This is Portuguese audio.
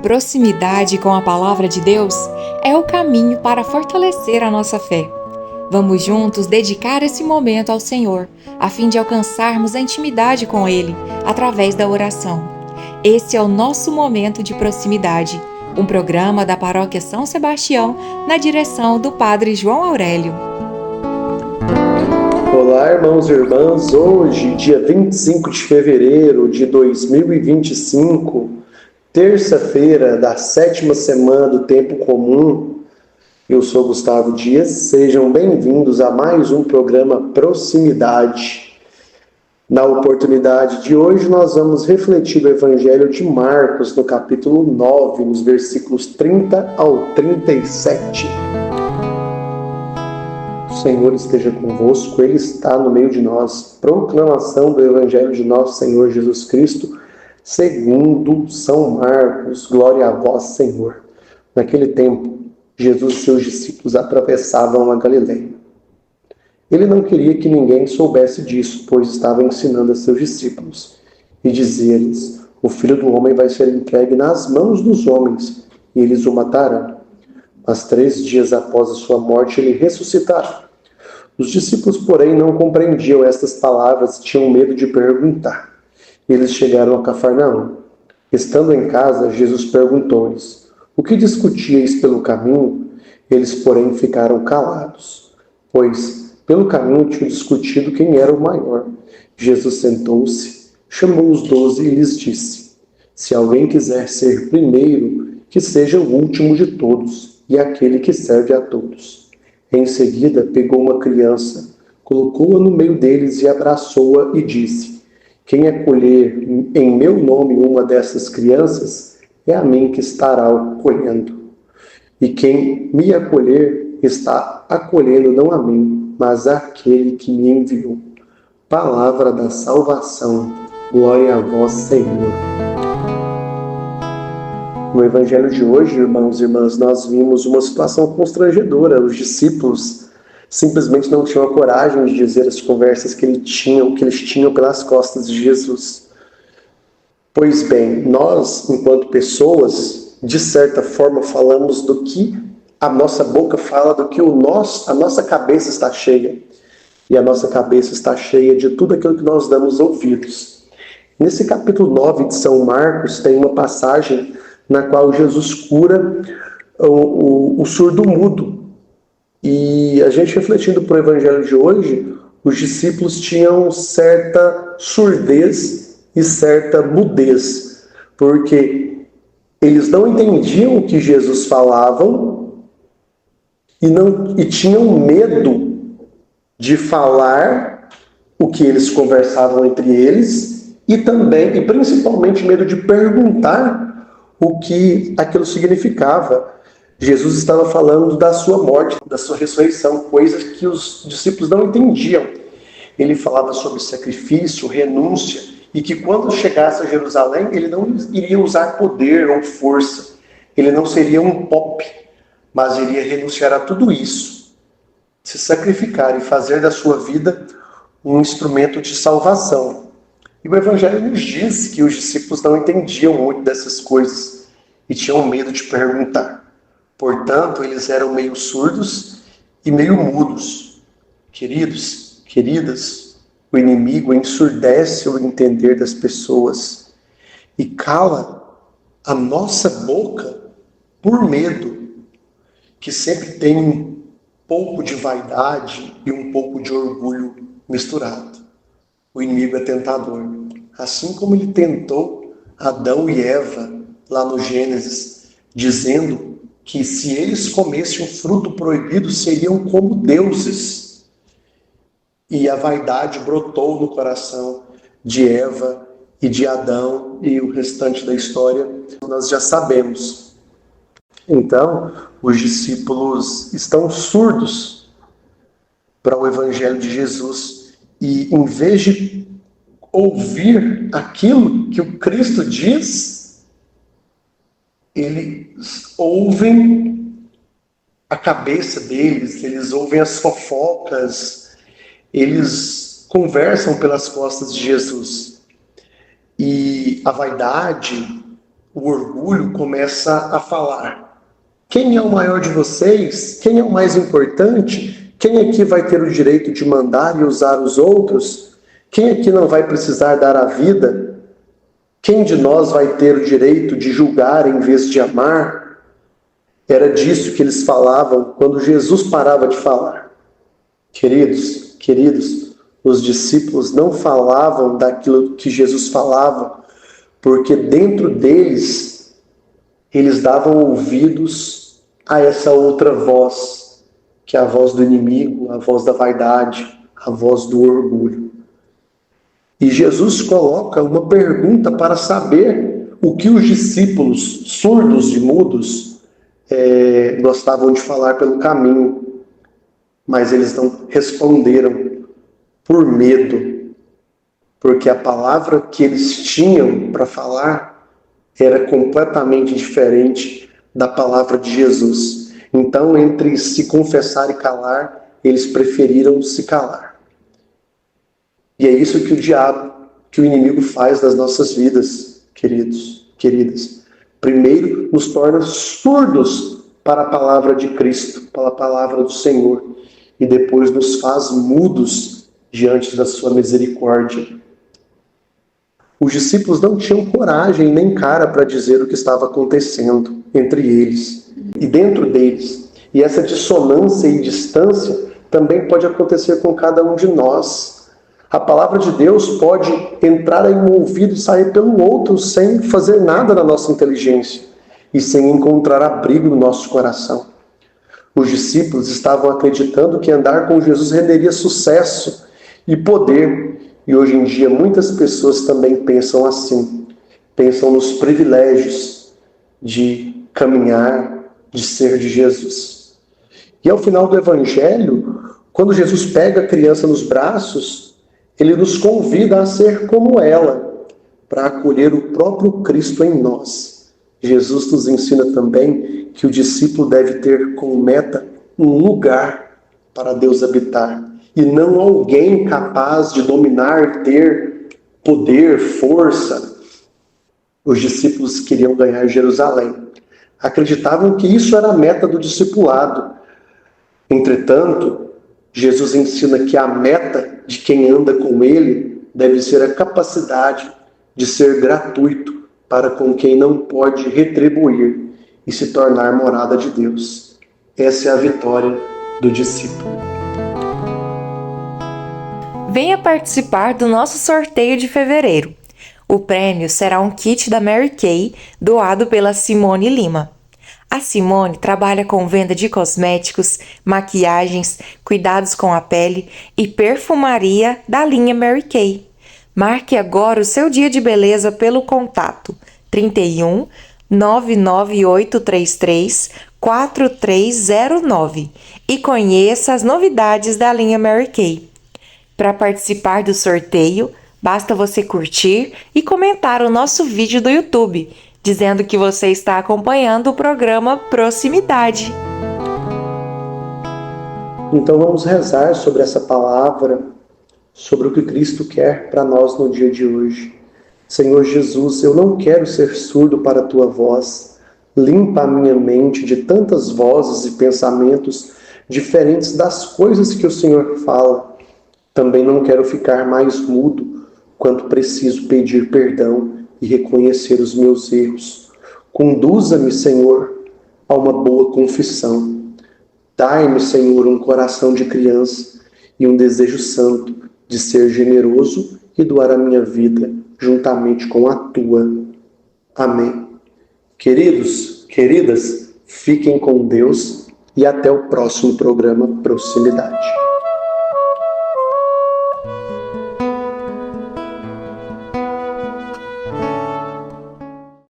proximidade com a palavra de Deus é o caminho para fortalecer a nossa fé. Vamos juntos dedicar esse momento ao Senhor, a fim de alcançarmos a intimidade com Ele através da oração. Esse é o nosso momento de proximidade, um programa da Paróquia São Sebastião, na direção do Padre João Aurélio. Olá, irmãos e irmãs. Hoje, dia 25 de fevereiro de 2025, terça-feira da 7ª semana do Tempo Comum. Eu sou Gustavo Dias. Sejam bem-vindos a mais um programa Proximidade. Na oportunidade de hoje, nós vamos refletir o Evangelho de Marcos, no capítulo 9, nos versículos 30 ao 37. O Senhor esteja convosco, Ele está no meio de nós. Proclamação do Evangelho de nosso Senhor Jesus Cristo, segundo São Marcos. Glória a vós, Senhor. Naquele tempo, Jesus e seus discípulos atravessavam a Galileia. Ele não queria que ninguém soubesse disso, pois estava ensinando a seus discípulos. E dizia-lhes: o Filho do Homem vai ser entregue nas mãos dos homens, e eles o matarão. Mas 3 dias após a sua morte, ele ressuscitará. Os discípulos, porém, não compreendiam estas palavras e tinham medo de perguntar. Eles chegaram a Cafarnaum. Estando em casa, Jesus perguntou-lhes: o que discutíeis pelo caminho? Eles, porém, ficaram calados, pois pelo caminho tinham discutido quem era o maior. Jesus sentou-se, chamou os 12 e lhes disse: se alguém quiser ser primeiro, que seja o último de todos e aquele que serve a todos. Em seguida, pegou uma criança, colocou-a no meio deles e abraçou-a e disse: quem acolher em meu nome uma dessas crianças, é a mim que estará acolhendo. E quem me acolher, está acolhendo não a mim, mas àquele que me enviou. Palavra da salvação. Glória a vós, Senhor. No Evangelho de hoje, irmãos e irmãs, nós vimos uma situação constrangedora. Os discípulos simplesmente não tinham a coragem de dizer as conversas que eles tinham pelas costas de Jesus. Pois bem, nós, enquanto pessoas, de certa forma falamos do que a nossa boca fala, do que a nossa cabeça está cheia. E a nossa cabeça está cheia de tudo aquilo que nós damos ouvidos. Nesse capítulo 9 de São Marcos, tem uma passagem na qual Jesus cura o surdo-mudo. E a gente refletindo para o Evangelho de hoje, os discípulos tinham certa surdez e certa mudez, porque eles não entendiam o que Jesus falava e tinham medo de falar o que eles conversavam entre eles e principalmente medo de perguntar o que aquilo significava. Jesus estava falando da sua morte, da sua ressurreição, coisas que os discípulos não entendiam. Ele falava sobre sacrifício, renúncia, e que quando chegasse a Jerusalém, ele não iria usar poder ou força. Ele não seria um pop, mas iria renunciar a tudo isso, se sacrificar e fazer da sua vida um instrumento de salvação. E o Evangelho nos diz que os discípulos não entendiam muito dessas coisas e tinham medo de perguntar. Portanto, eles eram meio surdos e meio mudos. Queridos, queridas, o inimigo ensurdece o entender das pessoas e cala a nossa boca por medo, que sempre tem um pouco de vaidade e um pouco de orgulho misturado. O inimigo é tentador. Assim como ele tentou Adão e Eva lá no Gênesis, dizendo que se eles comessem um fruto proibido, seriam como deuses. E a vaidade brotou no coração de Eva e de Adão, e o restante da história nós já sabemos. Então, os discípulos estão surdos para o Evangelho de Jesus. E em vez de ouvir aquilo que o Cristo diz, eles ouvem a cabeça deles, eles ouvem as fofocas, eles conversam pelas costas de Jesus. E a vaidade, o orgulho começa a falar: quem é o maior de vocês? Quem é o mais importante? Quem aqui vai ter o direito de mandar e usar os outros? Quem aqui não vai precisar dar a vida? Quem de nós vai ter o direito de julgar em vez de amar? Era disso que eles falavam quando Jesus parava de falar. Queridos, os discípulos não falavam daquilo que Jesus falava, porque dentro deles, eles davam ouvidos a essa outra voz, que é a voz do inimigo, a voz da vaidade, a voz do orgulho. E Jesus coloca uma pergunta para saber o que os discípulos surdos e mudos gostavam de falar pelo caminho, mas eles não responderam por medo, porque a palavra que eles tinham para falar era completamente diferente da palavra de Jesus. Então, entre se confessar e calar, eles preferiram se calar. E é isso que o diabo, que o inimigo faz nas nossas vidas, queridas. Primeiro, nos torna surdos para a palavra de Cristo, para a palavra do Senhor, e depois nos faz mudos diante da sua misericórdia. Os discípulos não tinham coragem nem cara para dizer o que estava acontecendo entre eles e dentro deles. E essa dissonância e distância também pode acontecer com cada um de nós. A palavra de Deus pode entrar em um ouvido e sair pelo outro sem fazer nada na nossa inteligência e sem encontrar abrigo no nosso coração. Os discípulos estavam acreditando que andar com Jesus renderia sucesso e poder. E hoje em dia muitas pessoas também pensam assim. Pensam nos privilégios de caminhar, de ser de Jesus. E ao final do Evangelho, quando Jesus pega a criança nos braços, ele nos convida a ser como ela, para acolher o próprio Cristo em nós. Jesus nos ensina também que o discípulo deve ter como meta um lugar para Deus habitar, e não alguém capaz de dominar, ter poder, força. Os discípulos queriam ganhar Jerusalém. Acreditavam que isso era a meta do discipulado. Entretanto, Jesus ensina que a meta de quem anda com ele deve ser a capacidade de ser gratuito para com quem não pode retribuir e se tornar morada de Deus. Essa é a vitória do discípulo. Venha participar do nosso sorteio de fevereiro. O prêmio será um kit da Mary Kay, doado pela Simone Lima. A Simone trabalha com venda de cosméticos, maquiagens, cuidados com a pele e perfumaria da linha Mary Kay. Marque agora o seu dia de beleza pelo contato 31 99833 4309 e conheça as novidades da linha Mary Kay. Para participar do sorteio, basta você curtir e comentar o nosso vídeo do YouTube, dizendo que você está acompanhando o programa Proximidade. Então vamos rezar sobre essa palavra, sobre o que Cristo quer para nós no dia de hoje. Senhor Jesus, eu não quero ser surdo para a Tua voz. Limpa a minha mente de tantas vozes e pensamentos diferentes das coisas que o Senhor fala. Também não quero ficar mais mudo quando preciso pedir perdão e reconhecer os meus erros. Conduza-me, Senhor, a uma boa confissão. Dai-me, Senhor, um coração de criança e um desejo santo de ser generoso e doar a minha vida juntamente com a Tua. Amém. Queridos, queridas, fiquem com Deus e até o próximo programa Proximidade.